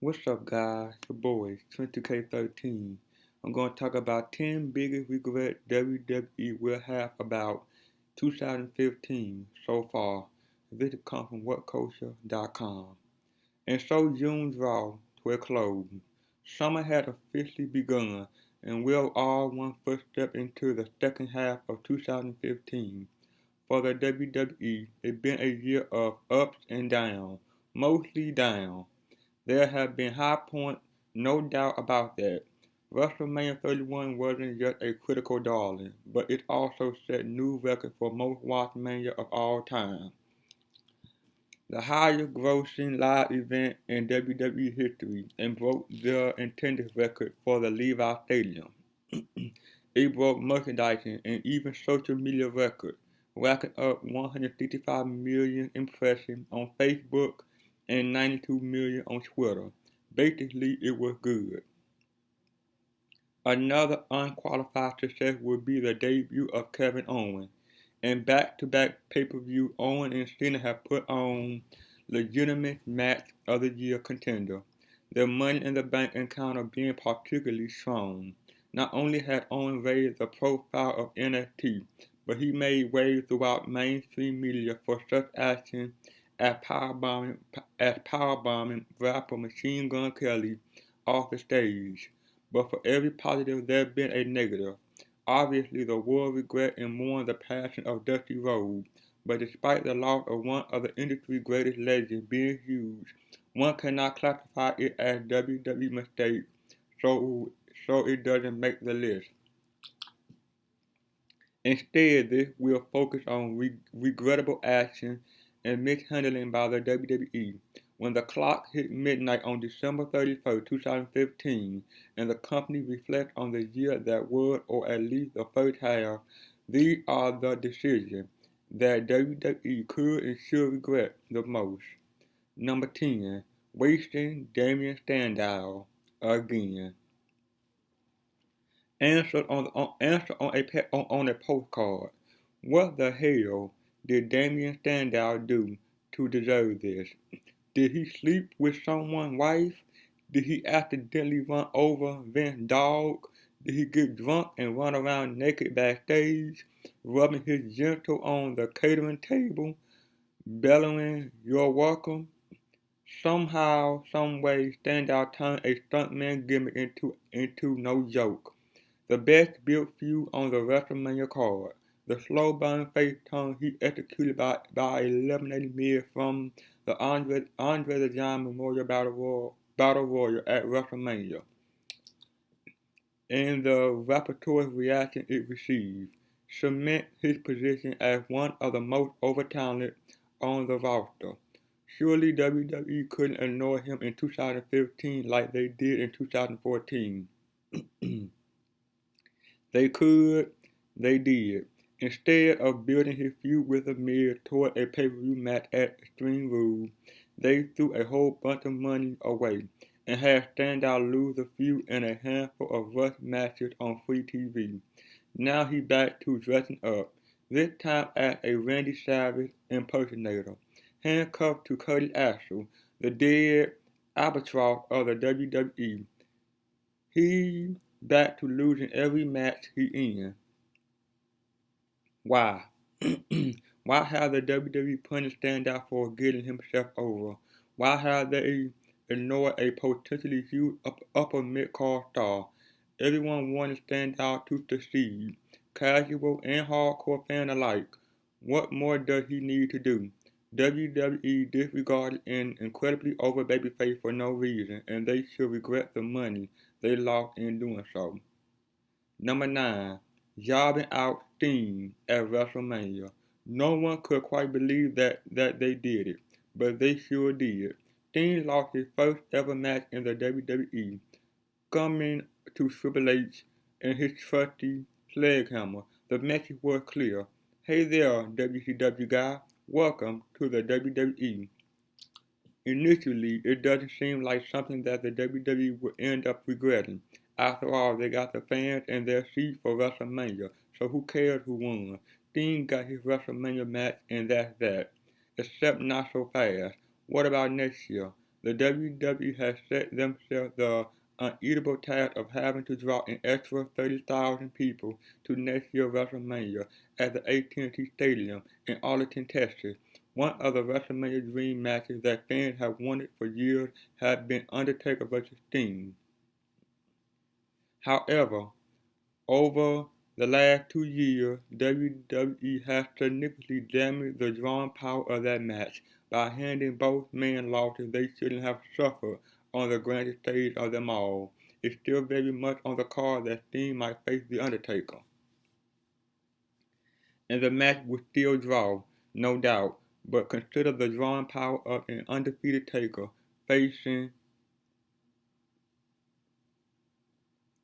What's up, guys? Your boy, 20K13. I'm going to talk about 10 biggest regrets WWE will have about 2015 so far. This comes from WhatCulture.com. And so June draw to a close. Summer had officially begun, and we're all one footstep into the second half of 2015. For the WWE, it's been a year of ups and downs, mostly down. There have been high points, no doubt about that. WrestleMania 31 wasn't just a critical darling, but it also set new records for most watched Mania of all time. The highest grossing live event in WWE history and broke the attendance record for the Levi Stadium. It broke merchandising and even social media records, racking up 155 million impressions on Facebook and 92 million on Twitter. Basically, it was good. Another unqualified success would be the debut of Kevin Owens. In back-to-back pay-per-view, Owens and Cena have put on legitimate match of the year contender. Their Money in the Bank encounter being particularly strong. Not only had Owens raised the profile of NXT, but he made waves throughout mainstream media for such action as powerbombing rapper Machine Gun Kelly off the stage. But for every positive, there's been a negative. Obviously, the world regrets and mourns the passing of Dusty Rhodes, but despite the loss of one of the industry's greatest legends being huge, one cannot classify it as WWE mistake, so it doesn't make the list. Instead, this will focus on regrettable actions and mishandling by the WWE. When the clock hit midnight on December 31st, 2015, and the company reflects on the year that was, or at least the first half, these are the decisions that WWE could and should regret the most. Number 10. Wasting Damien Sandow again. Answer on a postcard. What the hell did Damien Sandow do to deserve this? Did he sleep with someone's wife? Did he accidentally run over Vince's dog? Did he get drunk and run around naked backstage, rubbing his genitals on the catering table, bellowing, "You're welcome"? Somehow, someway, Sandow turned a stuntman gimmick into no joke. The best built feud on the WrestleMania card. The slow burn face turn he executed by eliminating Miz from the Andre the Giant Memorial Battle Royal at WrestleMania. And the rapturous reaction it received cement his position as one of the most over-talented on the roster. Surely WWE couldn't ignore him in 2015 like they did in 2014. They could, they did. Instead of building his feud with the Miz toward a pay-per-view match at Extreme Rules, they threw a whole bunch of money away and had Sandow lose the feud in a handful of rushed matches on free TV. Now he back to dressing up, this time as a Randy Savage impersonator, handcuffed to Curtis Axel, the dead albatross of the WWE. He back to losing every match he in. Why? Why have the WWE punished Sandow for getting himself over? Why have they ignored a potentially huge upper mid-card star? Everyone wanted Sandow to succeed, casual and hardcore fan alike. What more does he need to do? WWE disregarded an incredibly over babyface for no reason, and they should regret the money they lost in doing so. Number 9. Jobbing out Sting at WrestleMania. No one could quite believe that they did it, but they sure did. Sting lost his first ever match in the WWE, coming to Triple H and his trusty sledgehammer. The message was clear. Hey there, WCW guy. Welcome to the WWE. Initially, it doesn't seem like something that the WWE would end up regretting. After all, they got the fans in their seats for WrestleMania, so who cares who won? Sting got his WrestleMania match, and that's that. Except not so fast. What about next year? The WWE has set themselves the uneatable task of having to draw an extra 30,000 people to next year's WrestleMania at the AT&T Stadium in Arlington, Texas. One of the WrestleMania dream matches that fans have wanted for years has been Undertaker vs. Sting. However, over the last 2 years, WWE has significantly damaged the drawing power of that match by handing both men losses they shouldn't have suffered on the grandest stage of them all. It's still very much on the card that Sting might face The Undertaker. And the match would still draw, no doubt, but consider the drawing power of an undefeated Taker facing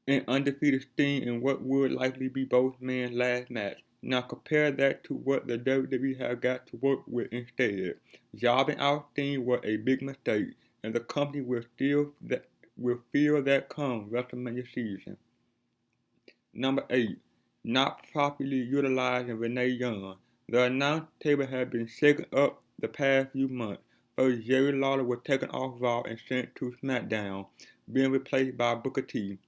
an undefeated Sting in what would likely be both men's last match. Now compare that to what the WWE have got to work with instead. Jobbing out Sting was a big mistake, and the company will feel that come WrestleMania season. Number 8. Not properly utilizing Renee Young. The announce table has been shaken up the past few months. First, Jerry Lawler was taken off Raw and sent to SmackDown, being replaced by Booker T.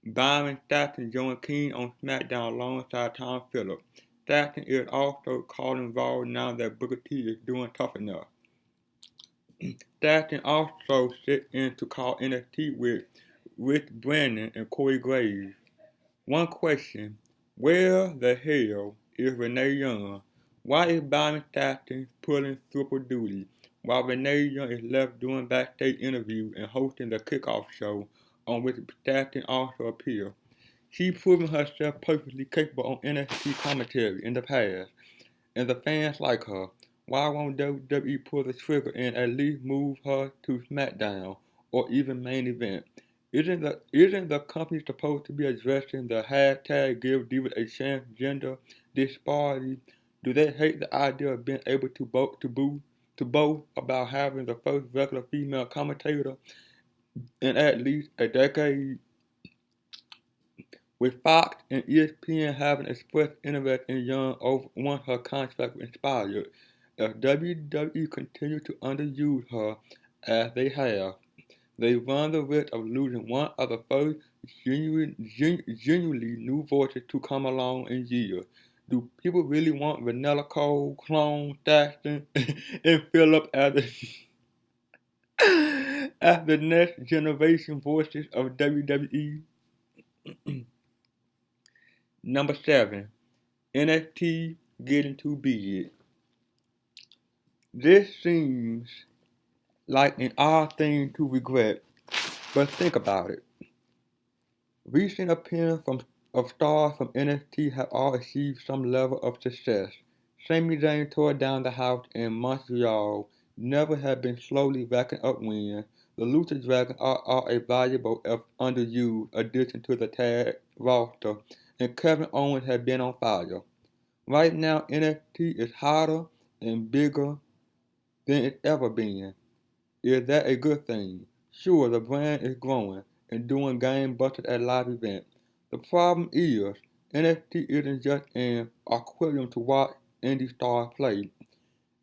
Byron Saxton joined King on SmackDown alongside Tom Phillips. Saxton is also calling Raw now that Booker T is doing Tough Enough. Saxton also sit in to call NXT with Rich Brandon and Corey Graves. One question, where the hell is Renee Young? Why is Byron Saxton pulling triple duty while Renee Young is left doing backstage interviews and hosting the kickoff show on which Saxton also appears? She's proven herself perfectly capable on NXT commentary in the past, and the fans like her. Why won't WWE pull the trigger and at least move her to SmackDown or even main event? Isn't the company supposed to be addressing the hashtag Give Divas a Chance gender disparity? Do they hate the idea of being able to boast about having the first regular female commentator in at least a decade? With Fox and ESPN having expressed interest in Young once her contract expired, if WWE continue to underuse her as they have, they run the risk of losing one of the first genuinely new voices to come along in years. Do people really want Vanilla Cole, Clone, Saxton, and Phillip as the next generation voices of WWE? Number 7. NXT getting too big. This seems like an odd thing to regret, but think about it. Recent appearances of stars from NXT have all achieved some level of success. Sami Zayn tore down the house in Montreal, never have been slowly racking up wins. The Lucha Dragons are a valuable if underused addition to the tag roster, and Kevin Owens has been on fire. Right now, NXT is hotter and bigger than it's ever been. Is that a good thing? Sure, the brand is growing and doing gangbusters at live events. The problem is, NXT isn't just an aquarium to watch indie stars play.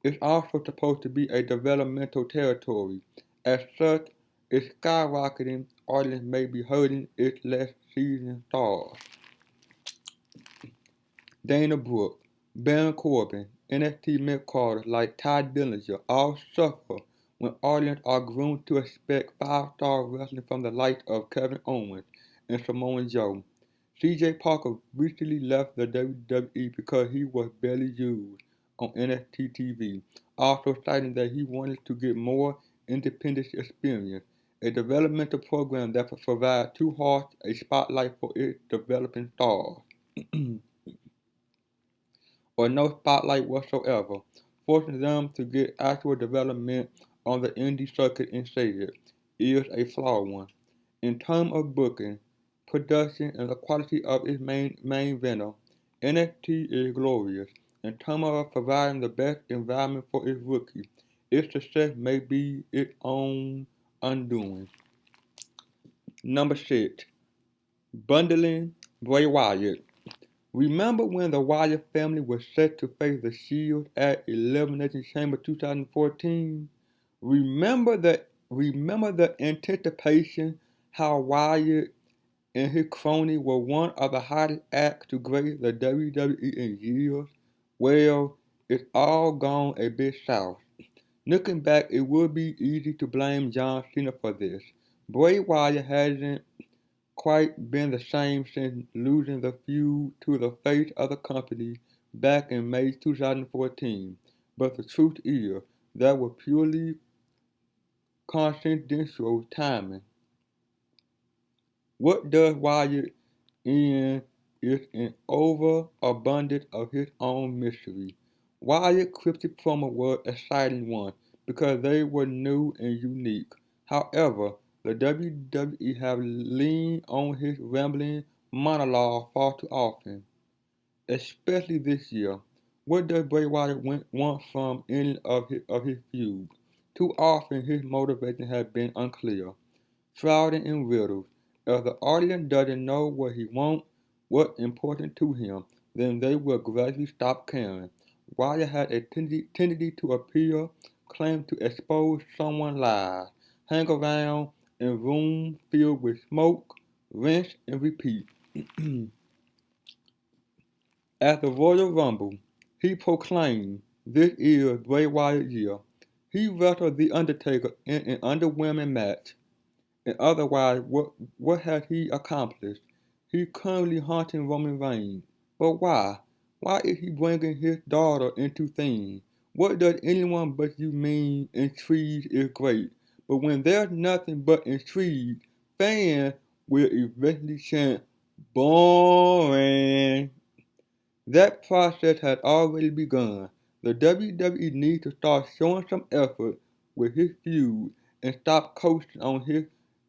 It's also supposed to be a developmental territory. As such, its skyrocketing audience may be hurting its less seasoned stars. Dana Brooke, Baron Corbin, NXT mid-carders like Ty Dillinger all suffer when audiences are groomed to expect 5-star wrestling from the likes of Kevin Owens and Samoa Joe. CJ Parker recently left the WWE because he was barely used on NXT TV, also citing that he wanted to get more independent experience, a developmental program that provides too harsh a spotlight for its developing stars. Or no spotlight whatsoever, forcing them to get actual development on the indie circuit instead is a flawed one. In terms of booking, production, and the quality of its main vendor, NXT is glorious. In terms of providing the best environment for its rookies, its success may be its own undoing. Number 6. Bundling Bray Wyatt. Remember when the Wyatt family was set to face the Shield at Elimination Chamber 2014? Remember the anticipation how Wyatt and his crony were one of the hottest acts to grace the WWE in years? Well, it's all gone a bit south. Looking back, it would be easy to blame John Cena for this. Bray Wyatt hasn't quite been the same since losing the feud to the face of the company back in May 2014. But the truth is, that was purely coincidental timing. What does Wyatt in is an overabundance of his own mystery. Wyatt's cryptic promo was an exciting one because they were new and unique. However, the WWE have leaned on his rambling monologue far too often, especially this year. What does Bray Wyatt want from any of his feuds? Too often his motivation has been unclear, shrouded in riddles. If the audience doesn't know what he wants, what's important to him, then they will gradually stop caring. Wyatt had a tendency to appear, claim to expose someone live, hang around in rooms filled with smoke, rinse and repeat. At the Royal Rumble, he proclaimed, "This is Bray Wyatt's year." He wrestled The Undertaker in an underwhelming match. And otherwise, what has he accomplished? He's currently haunting Roman Reigns. But why? Why is he bringing his daughter into things? What does anyone but you mean intrigue is great? But when there's nothing but intrigue, fans will eventually chant, boring. That process has already begun. The WWE needs to start showing some effort with his feud and stop coasting on his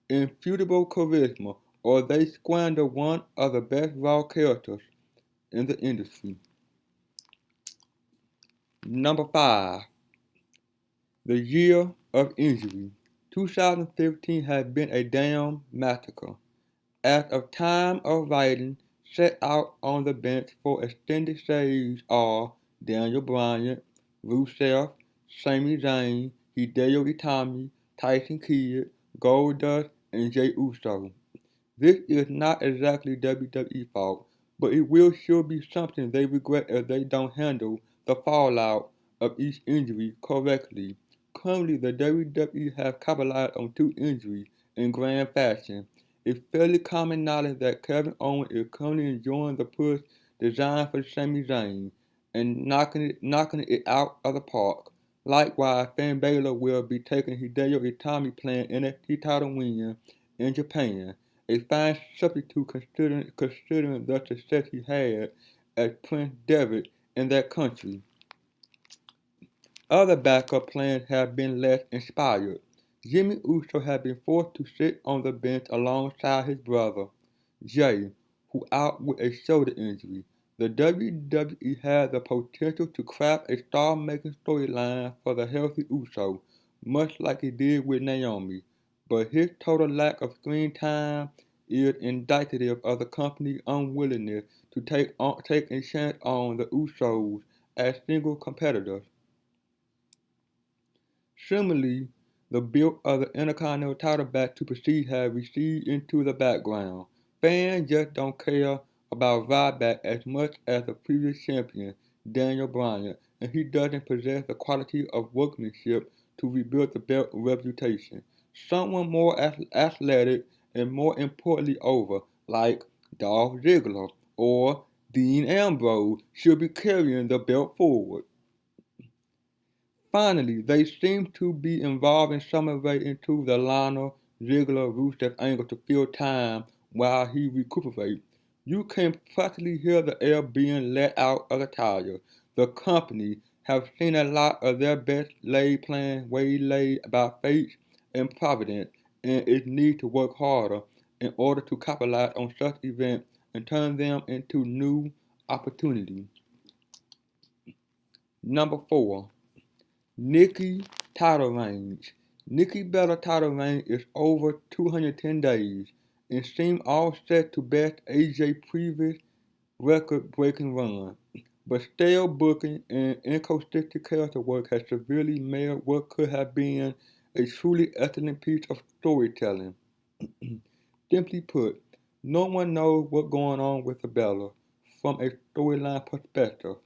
infutable charisma, or they squander one of the best raw characters in the industry. Number 5. The year of injury. 2015 has been a damn massacre. As of time of writing, set out on the bench for extended stays are Daniel Bryan, Rusev, Sami Zayn, Hideo Itami, Tyson Kidd, Goldust, and Jey Uso. This is not exactly WWE's fault, but it will sure be something they regret if they don't handle the fallout of each injury correctly. Currently, the WWE has capitalized on 2 injuries in grand fashion. It's fairly common knowledge that Kevin Owens is currently enjoying the push designed for Sami Zayn and knocking it out of the park. Likewise, Finn Balor will be taking Hideo Itami playing NXT title win in Japan, a fine substitute considering the success he had as Prince Devitt in that country. Other backup plans have been less inspired. Jimmy Uso has been forced to sit on the bench alongside his brother, Jay, who out with a shoulder injury. The WWE has the potential to craft a star-making storyline for the healthy Uso, much like it did with Naomi, but his total lack of screen time is indicative of the company's unwillingness to take a chance on the Usos as single competitors. Similarly, the build of the Intercontinental title back to prestige has receded into the background. Fans just don't care about Ryback as much as the previous champion, Daniel Bryan, and he doesn't possess the quality of workmanship to rebuild the belt reputation. Someone more athletic and more importantly over, like Dolph Ziggler or Dean Ambrose, should be carrying the belt forward. Finally, they seem to be involving some way into the Lana Ziggler-Rusev angle to fill time while he recuperates. You can practically hear the air being let out of the tires. The company have seen a lot of their best laid plans waylaid by fate and providence, and it needs to work harder in order to capitalize on such events and turn them into new opportunities. Number 4. Nikki title reigns. Nikki Bella title reign is over 210 days and seems all set to best AJ previous record-breaking run. but stale booking and inconsistent character work has severely marred what could have been a truly excellent piece of storytelling. Simply put, no one knows what's going on with Isabella from a storyline perspective.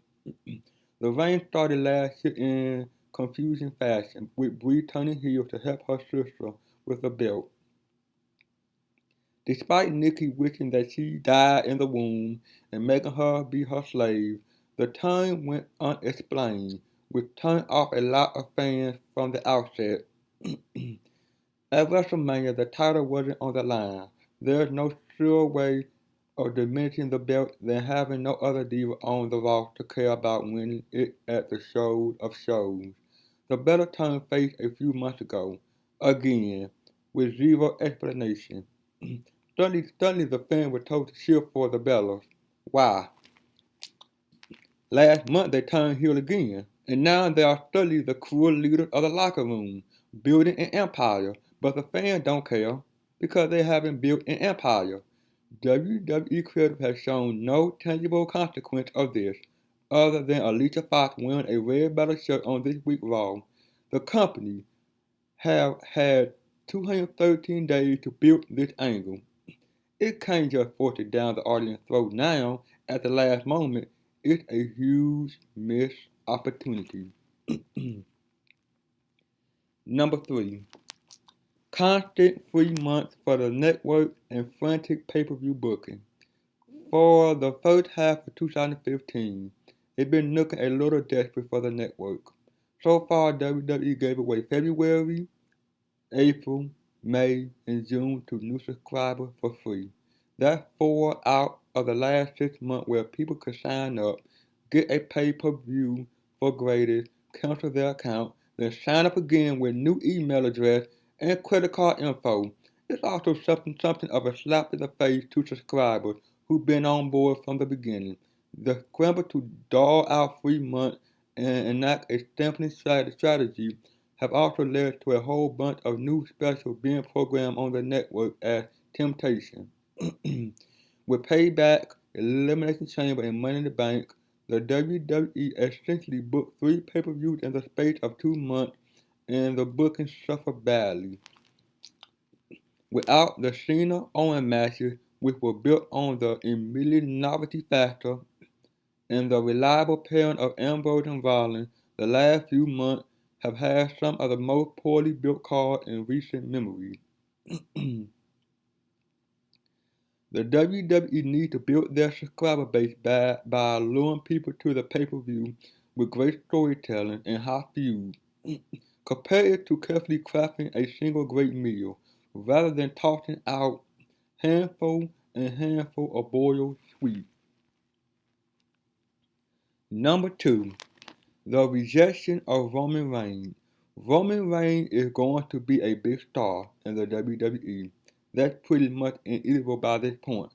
The reign started last year in confusing fashion, with Bree turning heel to help her sister with the belt. Despite Nikki wishing that she died in the womb and making her be her slave, the turn went unexplained, which turned off a lot of fans from the outset. At WrestleMania, the title wasn't on the line. There's no sure way of diminishing the belt than having no other diva on the roster care about winning it at the show of shows. The better turned face a few months ago, again, with zero explanation. Suddenly the fans were told to cheer for the Bellas. Why? Last month they turned heel again, and now they are suddenly the cruel leaders of the locker room, building an empire. But the fans don't care, because they haven't built an empire. WWE creative has shown no tangible consequence of this, other than Alicia Fox wearing a red battle shirt on this week's Raw. The company have had 213 days to build this angle. It can't just force it down the audience's throat now at the last moment. It's a huge missed opportunity. Number 3. Constant 3 months for the network and frantic pay-per-view booking. For the first half of 2015, it's been looking a little desperate for the network. So far, WWE gave away February, April, May, and June to new subscribers for free. That's 4 out of the last 6 months where people could sign up, get a pay-per-view for graded, cancel their account, then sign up again with new email address and credit card info. It's also something of a slap in the face to subscribers who've been on board from the beginning. The scramble to dole out 3 months and enact a sampling strategy have also led to a whole bunch of new specials being programmed on the network as temptation. With Payback, Elimination Chamber, and Money in the Bank, the WWE essentially booked 3 pay-per-views in the space of 2 months, and the booking suffered badly. Without the Cena-Owen matches, which were built on the immediate novelty factor, and the reliable pairing of Ambrose and Rollins, the last few months have had some of the most poorly built cards in recent memory. The WWE needs to build their subscriber base by luring people to the pay-per-view with great storytelling and hot feuds. Compare it to carefully crafting a single great meal, rather than tossing out handful and handful of boiled sweets. Number 2. The rejection of Roman Reigns. Roman Reigns is going to be a big star in the WWE. That's pretty much inevitable by this point.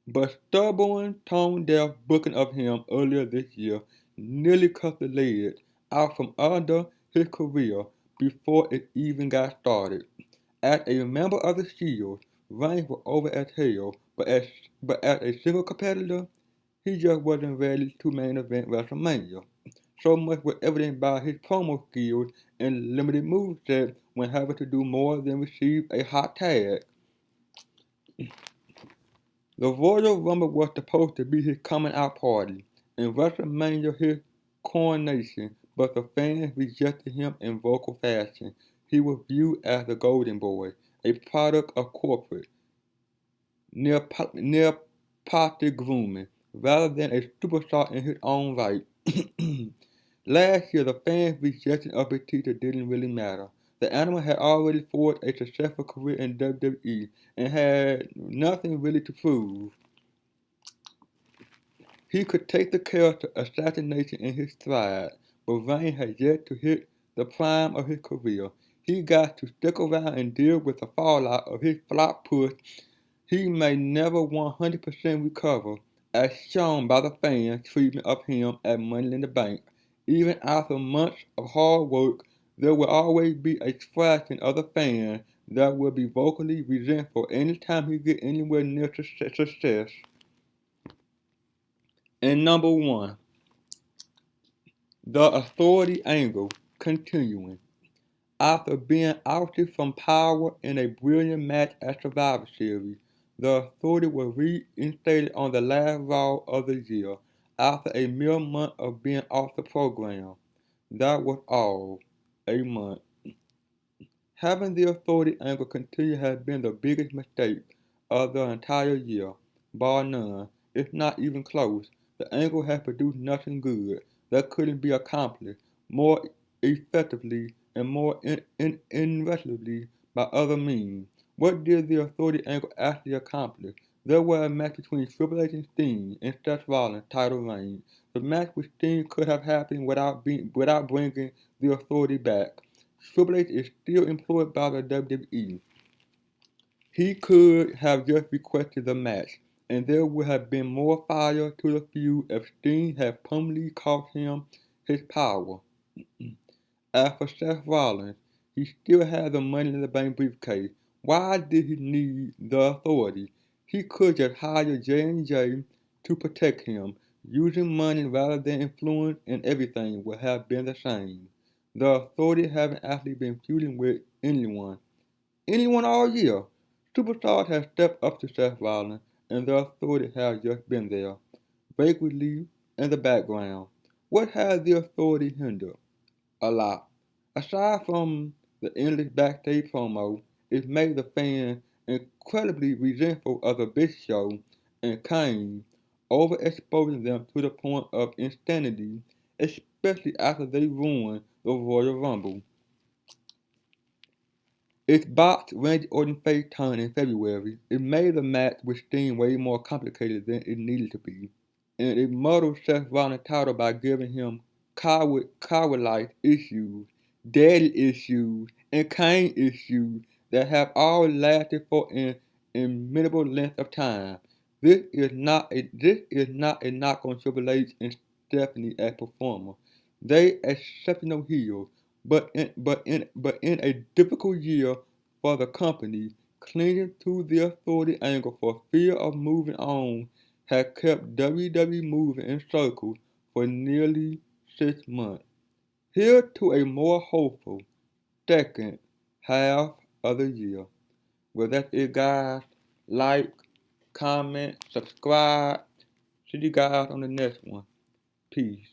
But stubborn, tone-deaf booking of him earlier this year nearly cut the lead out from under his career before it even got started. As a member of the Shield, Reigns was over as hell, but as a single competitor, he just wasn't ready to main event WrestleMania. So much was evident by his promo skills and limited moveset when having to do more than receive a hot tag. The Royal Rumble was supposed to be his coming out party, and WrestleMania his coronation, but the fans rejected him in vocal fashion. He was viewed as the Golden Boy, a product of corporate, near-party grooming, rather than a superstar in his own right. Last year, the fans' rejection of Batista didn't really matter. The animal had already forged a successful career in WWE and had nothing really to prove. He could take the character assassination in his stride, but Reigns had yet to hit the prime of his career. He got to stick around and deal with the fallout of his flop push. He may never 100% recover, as shown by the fans' treatment of him at Money in the Bank. Even after months of hard work, there will always be a fraction of the fans that will be vocally resentful anytime he gets anywhere near success. And number one, the authority angle continuing. After being ousted from power in a brilliant match at Survivor Series, the authority was reinstated on the last Raw of the year after a mere month of being off the program. That was all. A month. Having the authority angle continue has been the biggest mistake of the entire year, bar none. It's not even close. The angle has produced nothing good that couldn't be accomplished more effectively and more interestingly by other means. What did the authority angle actually accomplish? There was a match between Triple H and Sting in Seth Rollins' title reign. The match with Sting could have happened without bringing the authority back. Triple H is still employed by the WWE. He could have just requested the match, and there would have been more fire to the feud if Sting had permanently cost him his power. As for Seth Rollins, he still had the Money in the Bank briefcase. Why did he need the authority? He could just hire J&J to protect him. Using money rather than influence and everything would have been the same. The authority haven't actually been feuding with anyone. Anyone all year. Superstars have stepped up to Seth Rollins, and the authority has just been there, vaguely in the background. What has the authority hindered? A lot. Aside from the endless backstage promo, it made the fans incredibly resentful of the Big Show and Kane, overexposing them to the point of insanity, especially after they ruined the Royal Rumble. Its botched Randy Orton face turn in February, it made the match with Sting way more complicated than it needed to be, and it muddled Seth Rollins' title by giving him coward-like issues, daddy issues, and Kane issues that have all lasted for an inimitable length of time. This is not a knock on Triple H and Stephanie as performers. They exceptional heels, but in a difficult year for the company, clinging to the authority angle for fear of moving on had kept WWE moving in circles for nearly 6 months. Here to a more hopeful second half of the year. Well, that's it, guys. Like, comment, subscribe. See you guys on the next one. Peace.